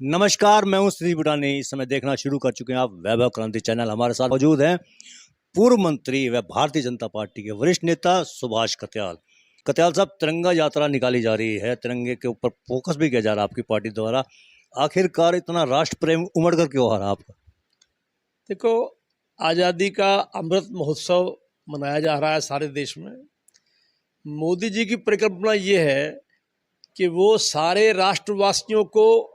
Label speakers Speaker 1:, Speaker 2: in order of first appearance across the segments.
Speaker 1: नमस्कार, मैं हूं श्री बुटानी। इस समय देखना शुरू कर चुके हैं आप वैभव क्रांति चैनल। हमारे साथ मौजूद हैं पूर्व मंत्री व भारतीय जनता पार्टी के वरिष्ठ नेता सुभाष कत्याल। कत्याल साहब, तिरंगा यात्रा निकाली जा रही है, तिरंगे के ऊपर फोकस भी किया जा रहा है आपकी पार्टी द्वारा। आखिरकार इतना राष्ट्र प्रेम उमड़ कर क्यों आ रहा आपका?
Speaker 2: देखो, आज़ादी का अमृत महोत्सव मनाया जा रहा है सारे देश में। मोदी जी की परिकल्पना ये है कि वो सारे राष्ट्रवासियों को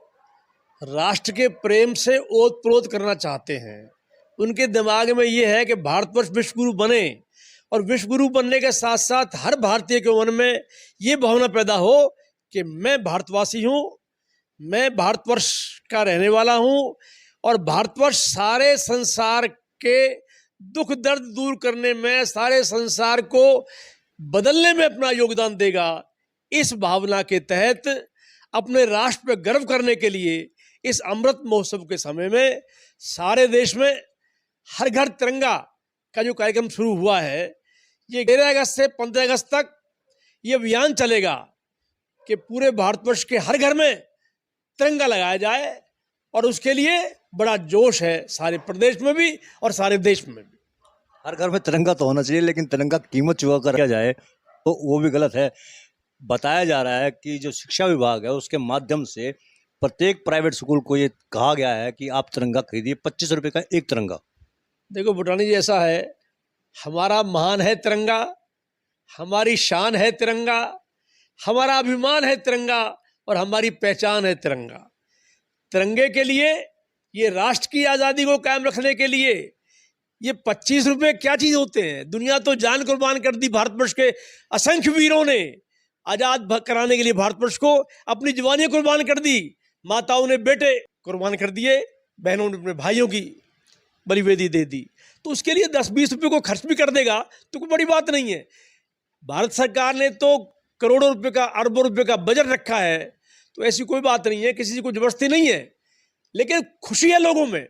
Speaker 2: राष्ट्र के प्रेम से ओत-प्रोत करना चाहते हैं। उनके दिमाग में ये है कि भारतवर्ष विश्वगुरु बने, और विश्वगुरु बनने के साथ साथ हर भारतीय के मन में ये भावना पैदा हो कि मैं भारतवासी हूँ, मैं भारतवर्ष का रहने वाला हूँ, और भारतवर्ष सारे संसार के दुख दर्द दूर करने में, सारे संसार को बदलने में अपना योगदान देगा। इस भावना के तहत अपने राष्ट्र पर गर्व करने के लिए इस अमृत महोत्सव के समय में सारे देश में हर घर तिरंगा का जो कार्यक्रम शुरू हुआ है, ये 13 अगस्त से 15 अगस्त तक ये अभियान चलेगा कि पूरे भारतवर्ष के हर घर में तिरंगा लगाया जाए। और उसके लिए बड़ा जोश है सारे प्रदेश में भी और सारे देश में भी।
Speaker 1: हर घर में तिरंगा तो होना चाहिए, लेकिन तिरंगा कीमत चुका कर किया जाए तो वो भी गलत है। बताया जा रहा है कि जो शिक्षा विभाग है उसके माध्यम से प्रत्येक प्राइवेट स्कूल को ये कहा गया है कि आप तिरंगा खरीदिए, 25 रुपए का एक तिरंगा।
Speaker 2: देखो बुटानी जी, ऐसा है, हमारा महान है तिरंगा, हमारी शान है तिरंगा, हमारा अभिमान है तिरंगा, और हमारी पहचान है तिरंगा। तिरंगे के लिए, ये राष्ट्र की आज़ादी को कायम रखने के लिए ये 25 रुपए क्या चीज़ होते हैं। दुनिया तो जान कुर्बान कर दी भारतवर्ष के असंख्य वीरों ने। आज़ाद कराने के लिए भारतवर्ष को अपनी जवानियाँ कुर्बान कर दी। माताओं ने बेटे कुर्बान कर दिए, बहनों ने अपने भाइयों की बलिवेदी दे दी। तो उसके लिए 10-20 रुपये को खर्च भी कर देगा तो कोई बड़ी बात नहीं है। भारत सरकार ने तो करोड़ों रुपए का, अरबों रुपए का बजट रखा है, तो ऐसी कोई बात नहीं है, किसी को जबरदस्ती नहीं है। लेकिन खुशी है लोगों में,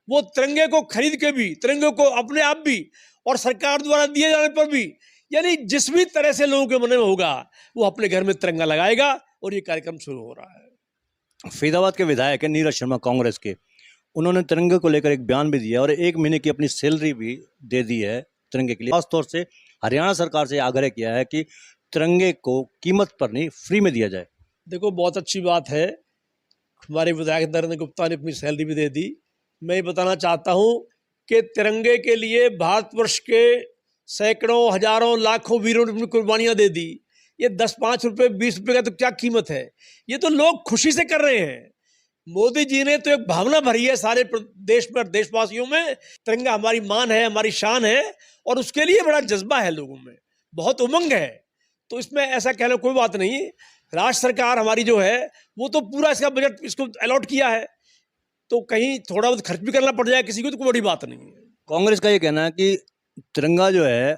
Speaker 2: वो तिरंगे को खरीद के भी, तिरंगे को अपने आप भी, और सरकार द्वारा दिए जाने पर भी, यानी जिस भी तरह से लोगों के मन में होगा वो अपने घर में तिरंगा लगाएगा। और ये कार्यक्रम शुरू हो रहा है।
Speaker 1: फरीदाबाद के विधायक है नीरज शर्मा कांग्रेस के, उन्होंने तिरंगे को लेकर एक बयान भी दिया और 1 महीने की अपनी सैलरी भी दे दी है तिरंगे के लिए। खासतौर से हरियाणा सरकार से आग्रह किया है कि तिरंगे को कीमत पर नहीं, फ्री में दिया जाए।
Speaker 2: देखो, बहुत अच्छी बात है, हमारे विधायक नरेंद्र गुप्ता ने अपनी सैलरी भी दे दी। मैं ये बताना चाहता हूँ कि तिरंगे के लिए भारतवर्ष के सैकड़ों, हजारों, लाखों वीरों ने अपनी कुर्बानियाँ दे दी। ये 10-5 रुपये, 20 रुपये का तो क्या कीमत है, ये तो लोग खुशी से कर रहे हैं। मोदी जी ने तो एक भावना भरी है सारे देश में, देशवासियों में। तिरंगा हमारी मान है, हमारी शान है, और उसके लिए बड़ा जज्बा है लोगों में, बहुत उमंग है। तो इसमें ऐसा कहना कोई बात नहीं। राज्य सरकार हमारी जो है वो तो पूरा इसका बजट इसको अलॉट किया है, तो कहीं थोड़ा बहुत खर्च भी करना पड़ जाए किसी को तो कोई बड़ी बात नहीं है।
Speaker 1: कांग्रेस का ये कहना है कि तिरंगा जो है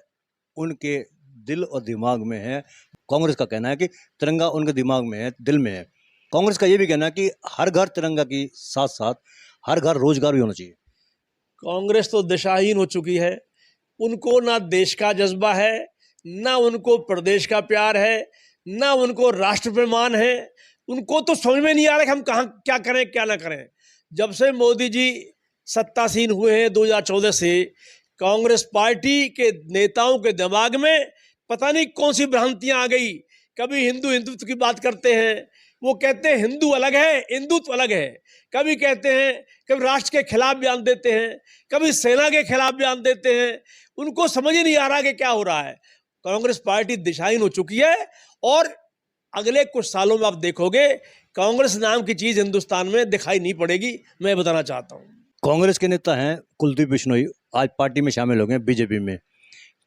Speaker 1: उनके दिल और दिमाग में है। कांग्रेस का कहना है कि तिरंगा उनके दिमाग में है, दिल में है। कांग्रेस का ये भी कहना है कि हर घर तिरंगा की साथ साथ हर घर रोजगार भी होना चाहिए।
Speaker 2: कांग्रेस तो दिशाहीन हो चुकी है। उनको ना देश का जज्बा है, ना उनको प्रदेश का प्यार है, ना उनको राष्ट्र पे मान है। उनको तो समझ में नहीं आ रहा कि हम कहाँ क्या करें क्या ना करें। जब से मोदी जी सत्तासीन हुए हैं 2014 से, कांग्रेस पार्टी के नेताओं के दिमाग में पता नहीं कौन सी भ्रांतियां आ गई। कभी हिंदू हिंदुत्व की बात करते हैं, वो कहते हैं हिंदू अलग है, हिंदुत्व अलग है। कभी कहते हैं, कभी राष्ट्र के खिलाफ बयान देते हैं, कभी सेना के खिलाफ बयान देते हैं। उनको समझ ही नहीं आ रहा कि क्या हो रहा है। कांग्रेस पार्टी दिशाहीन हो चुकी है, और अगले कुछ सालों में आप देखोगे कांग्रेस नाम की चीज हिंदुस्तान में दिखाई नहीं पड़ेगी। मैं बताना चाहता हूँ।
Speaker 1: कांग्रेस के नेता हैं कुलदीप बिश्नोई, आज पार्टी में शामिल हो गए बीजेपी में।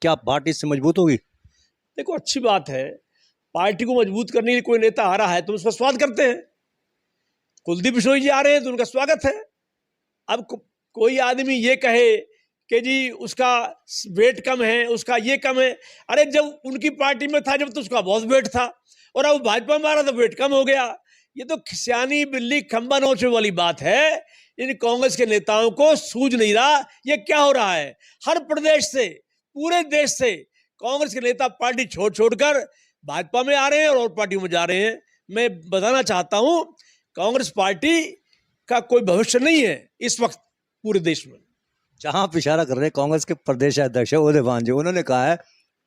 Speaker 1: क्या पार्टी इससे मजबूत होगी?
Speaker 2: देखो, अच्छी बात है, पार्टी को मजबूत करने के लिए कोई नेता आ रहा है तो उसका स्वागत करते हैं। कुलदीप बिश्नोई जी आ रहे हैं तो उनका स्वागत है। अब कोई आदमी ये कहे कि जी उसका वेट कम है, उसका ये कम है, अरे जब उनकी पार्टी में था जब तो उसका बहुत वेट था, और अब भाजपा में आ रहा तो वेट कम हो गया। ये तो खिसियानी बिल्ली खंबा नोचने वाली बात है। इन कांग्रेस के नेताओं को सूझ नहीं रहा ये क्या हो रहा है। हर प्रदेश से, पूरे देश से कांग्रेस के नेता पार्टी छोड़ छोड़कर भाजपा में आ रहे हैं और पार्टियों में जा रहे हैं। मैं बताना चाहता हूं, कांग्रेस पार्टी का कोई भविष्य नहीं है इस वक्त पूरे देश में।
Speaker 1: जहां आप इशारा कर रहे हैं, कांग्रेस के प्रदेश अध्यक्ष है उदयभान जी, उन्होंने कहा है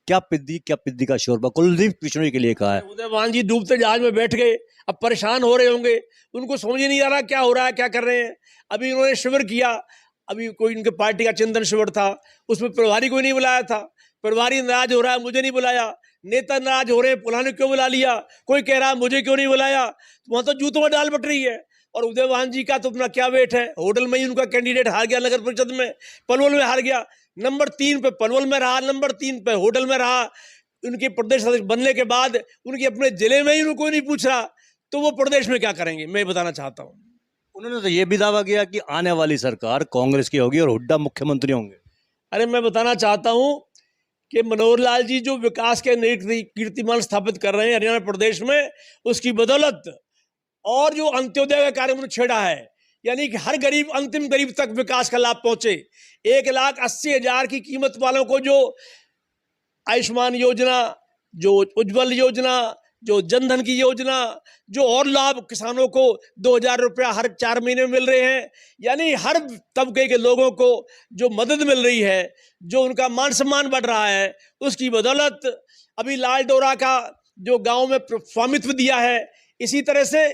Speaker 1: क्या पिद्दी का शोरबा, कुलदीप बिश्नोई के लिए कहा है।
Speaker 2: उदयभान जी डूबते जहाज में बैठ गए, अब परेशान हो रहे होंगे, उनको समझ ही नहीं आ रहा क्या हो रहा है, क्या कर रहे हैं। अभी उन्होंने शिविर किया, अभी कोई इनके पार्टी का चिंतन शिविर था, उसमें प्रभारी कोई नहीं बुलाया था, प्रभारी नाराज हो रहा है मुझे नहीं बुलाया, नेता नाराज हो रहे हैं पुराने क्यों बुला लिया, कोई कह रहा है मुझे क्यों नहीं बुलाया, तो वहां तो जूतों में डाल बट रही है। और उदयभान जी का तो अपना क्या वेट है, होटल में ही उनका कैंडिडेट हार गया, नगर परिषद में पलवल में हार गया, नंबर 3 पे पलवल में रहा, नंबर 3 पे होटल में रहा। उनके प्रदेश अध्यक्ष बनने के बाद उनके अपने जिले में ही उनको नहीं पूछ रहा, तो वो प्रदेश में क्या करेंगे, मैं बताना चाहता हूँ।
Speaker 1: उन्होंने तो ये भी दावा किया कि आने वाली सरकार कांग्रेस की होगी और हुड्डा मुख्यमंत्री होंगे।
Speaker 2: अरे मैं बताना चाहता हूँ कि मनोहर लाल जी जो विकास के नए कीर्तिमान स्थापित कर रहे हैं हरियाणा प्रदेश में, उसकी बदौलत और जो अंत्योदय का कार्य उन्होंने छेड़ा है, यानी कि हर गरीब अंतिम गरीब तक विकास का लाभ पहुंचे। 1,80,000 की कीमत वालों को जो आयुष्मान योजना, जो उज्जवल योजना, जो जनधन की योजना, जो और लाभ किसानों को 2,000 रुपया हर 4 महीने में मिल रहे हैं, यानी हर तबके के लोगों को जो मदद मिल रही है, जो उनका मान सम्मान बढ़ रहा है, उसकी बदौलत अभी लाल डोरा का जो गांव में स्वामित्व दिया है, इसी तरह से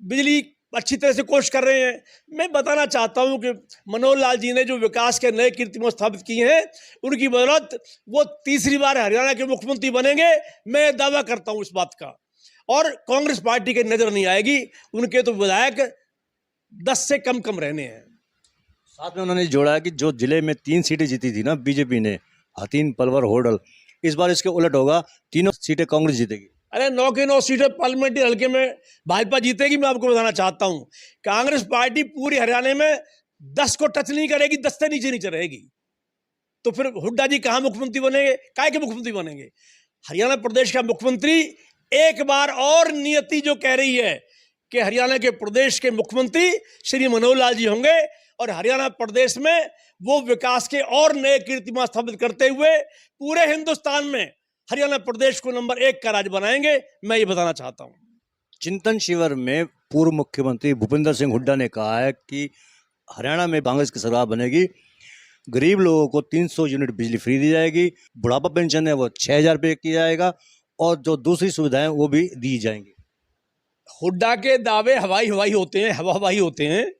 Speaker 2: बिजली अच्छी तरह से कोशिश कर रहे हैं। मैं बताना चाहता हूं कि मनोहर लाल जी ने जो विकास के नए कीर्तिमान स्थापित किए हैं, उनकी बदौलत वो तीसरी बार हरियाणा के मुख्यमंत्री बनेंगे, मैं दावा करता हूं इस बात का। और कांग्रेस पार्टी के नजर नहीं आएगी, उनके तो विधायक 10 से कम रहने हैं।
Speaker 1: साथ में उन्होंने जोड़ा कि जो जिले में 3 सीटें जीती थी ना बीजेपी ने, हथीन, पलवल, होडल, इस बार इसके उलट होगा, तीनों सीटें कांग्रेस जीतेगी।
Speaker 2: अरे 9 की 9 सीटें पार्लियामेंट्री हल्के में भाजपा जीतेगी। मैं आपको बताना चाहता हूं, कांग्रेस पार्टी पूरी हरियाणा में 10 को टच नहीं करेगी, 10 से नीचे रहेगी। तो फिर हुड्डा जी कहां मुख्यमंत्री बनेंगे, काय के मुख्यमंत्री बनेंगे? हरियाणा प्रदेश का मुख्यमंत्री एक बार और नियति जो कह रही है कि हरियाणा के प्रदेश के मुख्यमंत्री श्री मनोहर लाल जी होंगे, और हरियाणा प्रदेश में वो विकास के और नए कीर्तिमान स्थापित करते हुए पूरे हिंदुस्तान में हरियाणा प्रदेश को नंबर 1 का राज्य बनाएंगे, मैं ये बताना चाहता हूं।
Speaker 1: चिंतन शिविर में पूर्व मुख्यमंत्री भूपेंद्र सिंह हुड्डा ने कहा है कि हरियाणा में कांग्रेस की सरकार बनेगी, गरीब लोगों को 300 यूनिट बिजली फ्री दी जाएगी, बुढ़ापा पेंशन है वो 6,000 रुपये किया जाएगा, और जो दूसरी सुविधाएं वो भी दी जाएंगी।
Speaker 2: हुड्डा के दावे हवाई होते हैं, हवाई होते हैं।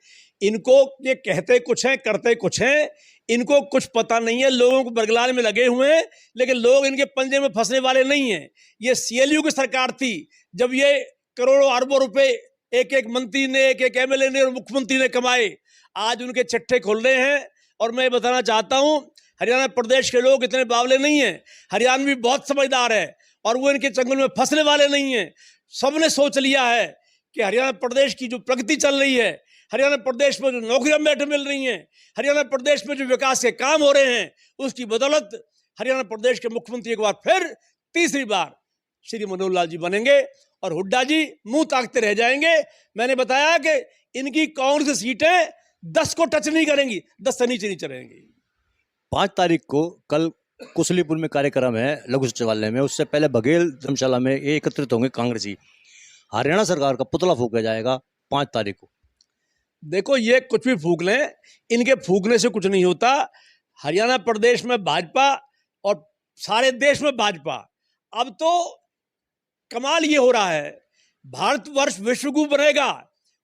Speaker 2: इनको ये कहते कुछ हैं, करते कुछ हैं, इनको कुछ पता नहीं है। लोगों को बरगलाने में लगे हुए हैं, लेकिन लोग इनके पंजे में फंसने वाले नहीं हैं। ये CLU की सरकार थी, जब ये करोड़ों अरबों रुपए एक मंत्री ने, एक MLA ने और मुख्यमंत्री ने कमाए। आज उनके चट्टे खुल रहे हैं। और मैं बताना चाहता हूं, हरियाणा प्रदेश के लोग इतने बावले नहीं हैं, हरियाणवी बहुत समझदार है, और वो इनके चंगुल में फंसने वाले नहीं हैं। सबने सोच लिया है कि हरियाणा प्रदेश की जो प्रगति चल रही है, हरियाणा प्रदेश में जो नौकरियां बैठे मिल रही हैं, हरियाणा प्रदेश में जो विकास के काम हो रहे हैं, उसकी बदौलत हरियाणा प्रदेश के मुख्यमंत्री एक बार फिर तीसरी बार श्री मनोहर लाल जी बनेंगे, और हुड्डा जी मुंह ताकते रह जाएंगे। मैंने बताया कि इनकी कांग्रेस की सीटें 10 को टच नहीं करेंगी, 10 से नीचे रहेंगी।
Speaker 1: 5 तारीख को कल कुशलीपुर में कार्यक्रम है लघु सचिवालय में, उससे पहले बघेल धर्मशाला में ये एकत्रित होंगे कांग्रेसी। हरियाणा सरकार का पुतला फूंका जाएगा 5 तारीख को।
Speaker 2: देखो, ये कुछ भी फूंक लें, इनके फूंकने से कुछ नहीं होता। हरियाणा प्रदेश में भाजपा और सारे देश में भाजपा। अब तो कमाल ये हो रहा है, भारतवर्ष विश्वगुरु बनेगा,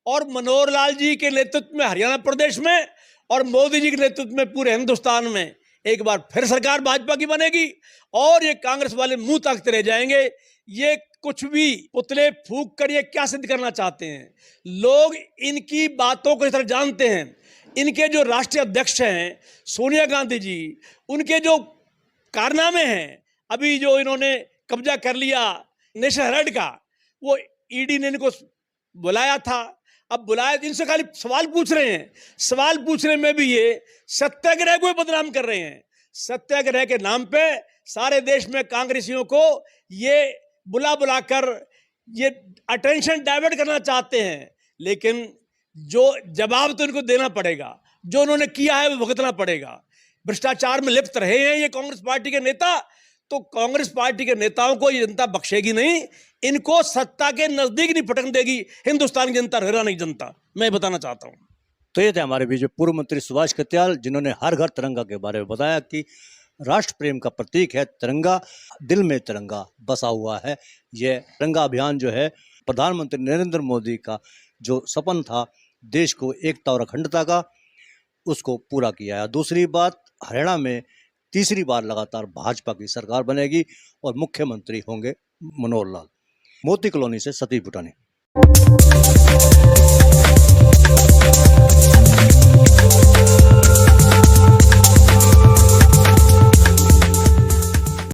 Speaker 2: और मनोहर लाल जी के नेतृत्व में हरियाणा प्रदेश में और मोदी जी के नेतृत्व में पूरे हिंदुस्तान में एक बार फिर सरकार भाजपा की बनेगी, और ये कांग्रेस वाले मुंह ताकते रह जाएंगे। ये कुछ भी पुतले फूंक कर ये क्या सिद्ध करना चाहते हैं? लोग इनकी बातों को इस तरह जानते हैं। इनके जो राष्ट्रीय अध्यक्ष हैं सोनिया गांधी जी, उनके जो कारनामे हैं, अभी जो इन्होंने कब्जा कर लिया नेशनल हेराल्ड का, वो ED ने इनको बुलाया था। अब बुलाया, इनसे खाली सवाल पूछ रहे हैं, सवाल पूछने में भी ये सत्याग्रह को बदनाम कर रहे हैं। सत्याग्रह के नाम पे सारे देश में कांग्रेसियों को ये बुलाकर ये अटेंशन डाइवर्ट करना चाहते हैं, लेकिन जो जवाब तो इनको देना पड़ेगा, जो उन्होंने किया है वो भुगतना पड़ेगा। भ्रष्टाचार में लिप्त रहे हैं ये कांग्रेस पार्टी के नेता, तो कांग्रेस पार्टी के नेताओं को ये जनता बख्शेगी नहीं, इनको सत्ता के नजदीक नहीं पटकने देगी हिंदुस्तान की जनता, हरियाणा की जनता। मैं बताना चाहता हूँ।
Speaker 1: तो ये थे हमारे बीच में पूर्व मंत्री सुभाष कत्याल, जिन्होंने हर घर तिरंगा के बारे में बताया कि राष्ट्र प्रेम का प्रतीक है तिरंगा, दिल में तिरंगा बसा हुआ है। ये तिरंगा अभियान जो है प्रधानमंत्री नरेंद्र मोदी का जो सपन था देश को एकता और अखंडता का, उसको पूरा किया है। दूसरी बात, हरियाणा में तीसरी बार लगातार भाजपा की सरकार बनेगी और मुख्यमंत्री होंगे मनोहर लाल। मोती कॉलोनी से सतीश भूटानी।